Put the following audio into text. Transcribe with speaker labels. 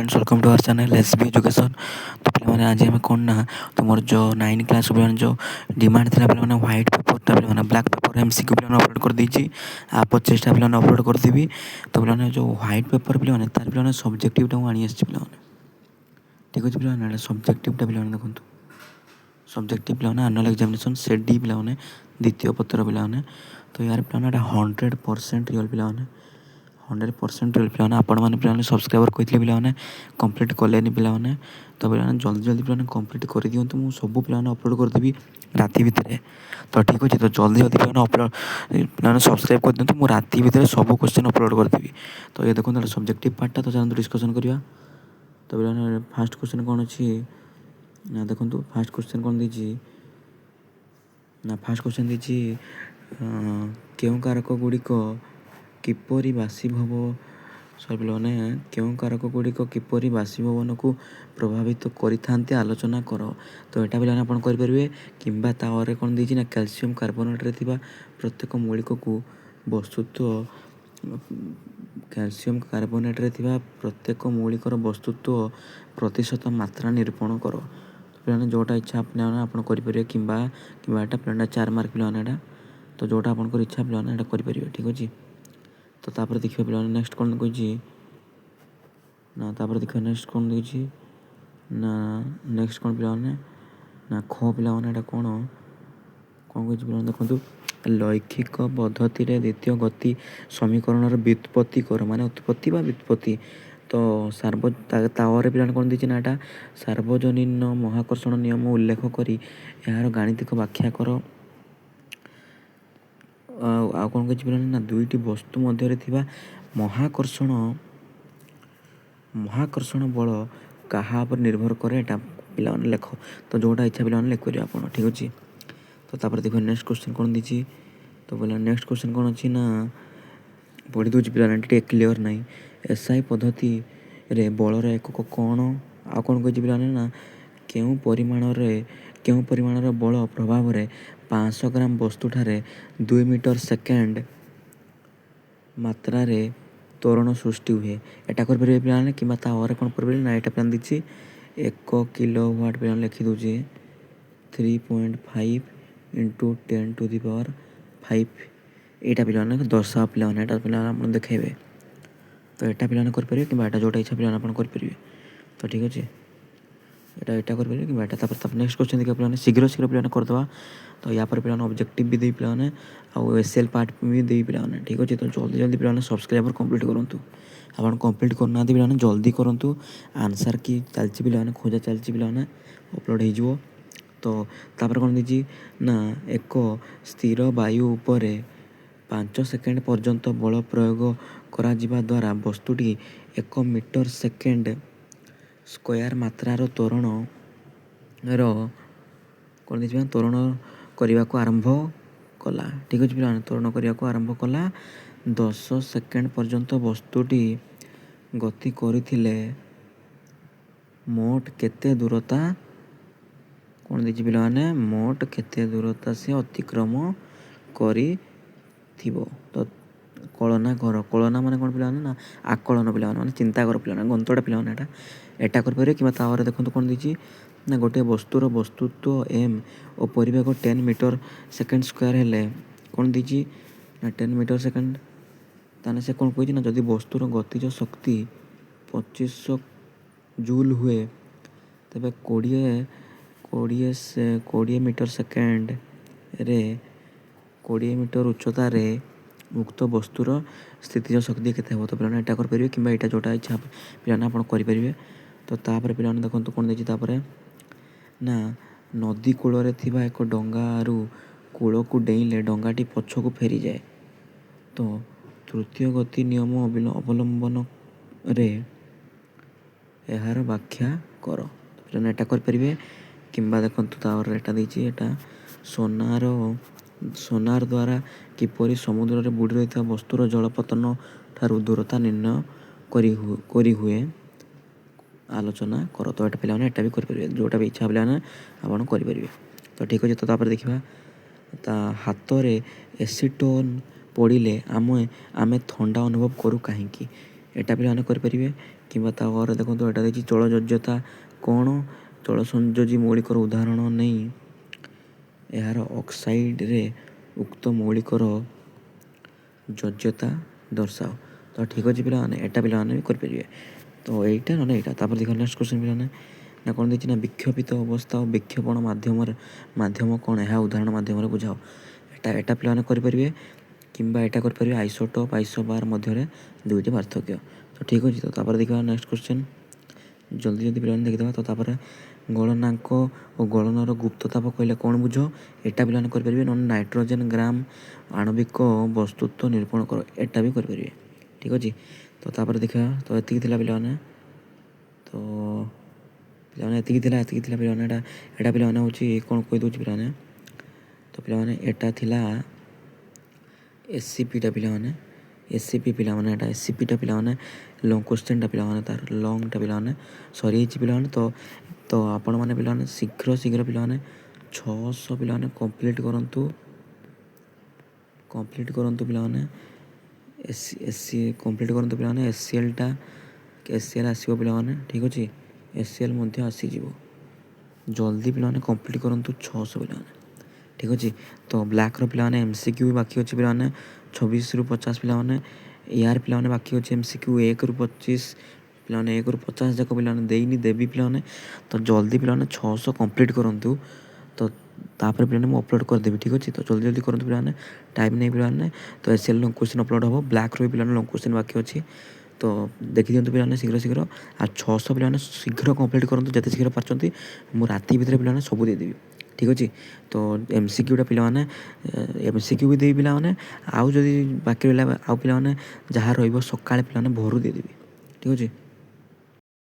Speaker 1: Friends welcome to our channel SB education. तो पे आज आम कौन ना तुम जो 9 क्लास पे जो डिमांड थी पे व्हाइट पेपर पे ब्लैक पेपर एमसीक्यू पे अपलोड कर देती आप 25टा पे अपलोड करदेवी। तो पे जो व्हाइट पेपर पे तार पे सब्जेक्टिवटा आनी पे ठीक अच्छे पे सब्जेक्टिवटा पे देखो सब्जेक्टिव पे आनुअल एग्जामिनेशन सेट डी पे द्वितीय पत्र पे। तो यार पे 100% रियल पे 100% रियल पे आपण मैंने पे सब्सक्राइबर कहते पे कंप्लीट कले पे। तो पे जल्दी जल्दी पे कंप्लीट कर दिखाँ मुझे सब पे अपलोड करदेवी राति भितर। तो ठीक अच्छे तो जल्दी जल्दी पे अपलोड पे सब्सक्राइब कर दिखाँ मुझे राति भितर सब क्वेश्चन अपलोड करदेवी। तो ये देखो सब्जेक्टिव पार्टा तो चलते डिस्कसन करवा। तो पे फास्ट क्वेश्चन कौन अच्छी ना देखो फास्ट क्वेश्चन कौन दीजिए ना फास्ट क्वेश्चन दीजिए क्यों कारक गुड़िक किपरि बाष्पीभव सॉरी पे क्यों कारक गुड़िक किपरि बाष्पीभवन को प्रभावित करिथान्ते आलोचना कर। तो यहाँ पे आप करेंगे कि कौन दीजिए ना कैल्शियम कार्बोनेट प्रत्येक मौलिक को वस्तुत्व कैल्शियम कार्बोनेट प्रत्येक मौलिकर वस्तुत्व प्रतिशत मात्रा निरूपण कर। पे जोटा इच्छा आप करेंगे कि पे 4 मार्क पे तो जोटा आपंकर इच्छा पे करेंगे ठीक अच्छे। तो तापर देखिए पे नेक्स्ट कौन कही ना देखिए नेक्स्ट कौन देखिए ना नेक्स्ट कौन पे ना ख पे कौन कौन कही देखो लैखिक पद्धति द्वितीय गति समीकरण व्युत्पत्ति कर माने उत्पत्ति बा व्युत्पत्ति। तो तावर पे कौन दीजिए ना यहाँ सार्वजनीन महाकर्षण नियम उल्लेख करी यार गाणितिक व्याख्या कर। आ कौन कही ना दुईटी वस्तु मध्य महाकर्षण महाकर्षण बल क्या निर्भर करे पे लेख। तो जोटा इच्छा पे लिखिपर आप ठीक अच्छे। तो तापर देखो नेक्स्ट क्वेश्चन कौन दीजिए तो बोला नेक्स्ट क्वेश्चन कौन अच्छी ना पढ़ी दूसरी पे क्लीयर ना एसआई पद्धति रे बलर एकक कौन आ कौन कही ना क्यों परिमाण बल प्रभाव में 500 ग्राम वस्तु ठारे 2 मीटर सेकेंड मात्रा त्वरण सृष्टि हुए एटा करेंगे पे कि कौन करेंगे ना यहाँ पे दीजिए 1 किलोवाट पे लिखी दूचे 3.5 इंटू 10⁵ यहाँ पे 10 पे देखेबे। तो यहाँ पे करेंगे कि जोटा इच्छा पे करेंगे तो ठीक अच्छे यहाँ करेंगे कि नेक्स्ट क्वेश्चन देखिए पे शीघ्र शीघ्र पे करदे। तो या पर पे ऑब्जेक्टिव भी दे पे आउ एसएल पार्ट भी दे पे ठीक अच्छे। तो जल्दी जल्दी पे सब्सक्राइबर कंप्लीट करूँ आप कंप्लीट करना पे जल्दी करूँ आंसर की चलती पे खोजा चलती पे अपलोड हो। तो तापर कौन दीजिए ना एक स्थिर वायु उपर 5 सेकेंड पर्यंत बल प्रयोग करा जिबा द्वारा वस्तुटी 1 मीटर सेकेंड स्क्वायर मात्रार त्वरण कौन दीजिए त्वरण करने को आरंभ कला ठीक अच्छे पे त्वरण करने को आरंभ कला 10 सेकेंड पर्यंत वस्तुटी गति करथिले मोट केते दूरता कौन दीजिए पे मोट केते दूरता से अतिक्रम करी थिबो। तो कलना कर कलना माने कौन पे ना आकलन पे माने चिंता कर पे गंतटा पे यहाँ करेंगे कि देखो कौन दीजिए ना गोटे वस्तुर वस्तुत्व एम और परिवेग 10 मीटर सेकेंड स्क्वायर हेले कौन दीजिए ना 10 मीटर सेकेंड ताने से कौन कही ना जदि वस्तुर गतिज शक्ति 2500 जूल हुए तेरे 20 मीटर सेकेंड रे 20 मीटर उच्चतार मुक्त वस्तुर स्थितिज शक्ति केते हो। तो पे यहाँ करेंगे कि यहाँ जोटा इच्छा पे आप करेंगे। तो तापर पे देखो कौन देखिए तापर ना नदी कूल एक डंगारू कूल को डेइले डंगाटी पछक फेरी जाए। तो तृतीय गति नियम अवलंबन रे यार व्याख्या कर। तो यहाँ करेंगे कि देखो तापर यहाँ दीजिए यहाँ सोनार द्वारा किपरि समुद्र रे बुड़ी रही वस्तुर जलपतन ठारू दूरता निर्णय करी हुए आलोचना कर। तो यहाँ पे भी करेंगे जोटा भी इच्छा पे आप करेंगे तो ठीक अच्छे। तो तापर देखा हाथ में एसीटोन पड़े आमे थंडा अनुभव करूँ कहीं यहाँ पे करेंगे କିମ୍ବା ତା ପରେ ଦେଖନ୍ତୁ ଏଇଟା ଦେଇଛି ଜଳଯୋଜ୍ୟତା କ'ଣ? ଜଳ ସଂଯୋଜୀ ମୌଳିକର ଉଦାହରଣ ନେଇ ଏହାର ଅକ୍ସାଇଡ଼ରେ ଉକ୍ତ ମୌଳିକର ଯୋଜ୍ୟତା ଦର୍ଶାଅ। ତ ଠିକ୍ ଅଛି ପିଲାମାନେ, ଏଇଟା ପିଲାମାନେ ବି କରିପାରିବେ। ତ ଏଇଟା ନହେଲେ ଏଇଟା। ତାପରେ ଦେଖିବା ନେକ୍ସଟ କ୍ୱେଶ୍ଚନ୍ ପିଲାମାନେ, ନା କ'ଣ ଦେଇଛି ନା ବିକ୍ଷୋଭିତ ଅବସ୍ଥା ଓ ବିକ୍ଷେପଣ ମାଧ୍ୟମ କ'ଣ ଏହା ଉଦାହରଣ ମାଧ୍ୟମରେ ବୁଝାଅ। ଏଇଟା ପିଲାମାନେ କରିପାରିବେ, କିମ୍ବା ଏଇଟା କରିପାରିବେ ଆଇସୋଟୋପ୍ ଆଇସୋବାର ମଧ୍ୟରେ ଦୁଇଟି ପାର୍ଥକ୍ୟ। ତ ଠିକ୍ ଅଛି। ତ ତାପରେ ଦେଖିବା ନେକ୍ସଟ କ୍ୱେଶ୍ଚନ୍, ଜଲ୍ଦି ପିଲାମାନେ ଦେଖିଦେବା। ତ ତାପରେ ଗଳନାଙ୍କ ଓ ଗଳନର ଗୁପ୍ତତାପ କହିଲେ କ'ଣ ବୁଝ? ଏଇଟା ପିଲାମାନେ କରିପାରିବେ। ନହେଲେ ନାଇଟ୍ରୋଜେନ୍ ଗ୍ରାମ ଆଣବିକ ବସ୍ତୁତ୍ୱ ନିରୂପଣ କର, ଏଇଟା ବି କରିପାରିବେ। ଠିକ୍ ଅଛି। ତ ତାପରେ ଦେଖିବା, ତ ଏତିକି ଥିଲା ପିଲାମାନେ। ତ ପିଲାମାନେ ଏତିକି ଥିଲା ପିଲାମାନେ। ଏଇଟା ପିଲାମାନେ ହେଉଛି କ'ଣ କହିଦେଉଛି ପିଲାମାନେ। ତ ପିଲାମାନେ ଏଇଟା ଥିଲା SCPଟା ପିଲାମାନେ, SCP ପିଲାମାନେ, ଏଇଟା SCPଟା ପିଲାମାନେ ଲଙ୍ଗ୍ କ୍ୱେଶ୍ଚନ୍ଟା ପିଲାମାନେ, ତାର ଲଙ୍ଗ୍ଟା ପିଲାମାନେ ସରିଯାଇଛି ପିଲାମାନେ। ତ ଆପଣମାନେ ପିଲାମାନେ ଶୀଘ୍ର ପିଲାମାନେ 600 ପିଲାମାନେ କମ୍ପ୍ଲିଟ୍ କରନ୍ତୁ ପିଲାମାନେ। କମ୍ପ୍ଲିଟ୍ କରନ୍ତୁ ପିଲାମାନେ। SCL ଆସିବ ପିଲାମାନେ। ଠିକ୍ ଅଛି, SCL ମଧ୍ୟ ଆସିଯିବ। ଜଲ୍ଦି ପିଲାମାନେ କମ୍ପ୍ଲିଟ୍ କରନ୍ତୁ 600 ପିଲାମାନେ। ଠିକ୍ ଅଛି। ତ ବ୍ଲାକ୍ର ପିଲାମାନେ MCQ ବି ବାକି ଅଛି ପିଲାମାନେ 26ରୁ 50 ପିଲାମାନେ। ଏଆର୍ ପିଲାମାନେ ବାକି ଅଛି MCQ 1ରୁ 25 ପିଲାମାନେ, 1ରୁ 50 ଯାକ ପିଲାମାନେ ଦେବି ପିଲାମାନେ। ତ ଜଲ୍ଦି ପିଲାମାନେ 600 କମ୍ପ୍ଲିଟ୍ କରନ୍ତୁ। ତ ତାପରେ ପିଲାମାନେ ମୁଁ ଅପଲୋଡ଼ କରିଦେବି। ଠିକ୍ ଅଛି। ତ ଜଲ୍ଦି କରନ୍ତୁ ପିଲାମାନେ, ଟାଇମ୍ ନେଇ ପିଲାମାନେ। ତ SCL ଲଙ୍ଗ୍ କ୍ୱେଶ୍ଚନ୍ ଅପଲୋଡ଼ ହେବ। ବ୍ଲାକ୍ର ବି ପିଲାମାନେ ଲଙ୍ଗ୍ କ୍ୱେଶ୍ଚନ୍ ବାକି ଅଛି। ତ ଦେଖିଦିଅନ୍ତୁ ପିଲାମାନେ ଶୀଘ୍ର। ଆଉ 600 ପିଲାମାନେ ଶୀଘ୍ର କମ୍ପ୍ଲିଟ୍ କରନ୍ତୁ, ଯେତେ ଶୀଘ୍ର ପାରୁଛନ୍ତି। ମୁଁ ରାତି ଭିତରେ ପିଲାମାନେ ସବୁ ଦେଇଦେବି। ଠିକ୍ ଅଛି। ତ MCQଟା ପିଲାମାନେ MCQ ବି ଦେବି ପିଲାମାନେ। ଆଉ ଯଦି ବାକି ରହିଲା ଆଉ ପିଲାମାନେ ଯାହା ରହିବ ସକାଳେ ପିଲାମାନେ ଭୋରୁ ଦେଇଦେବି। ଠିକ୍ ଅଛି।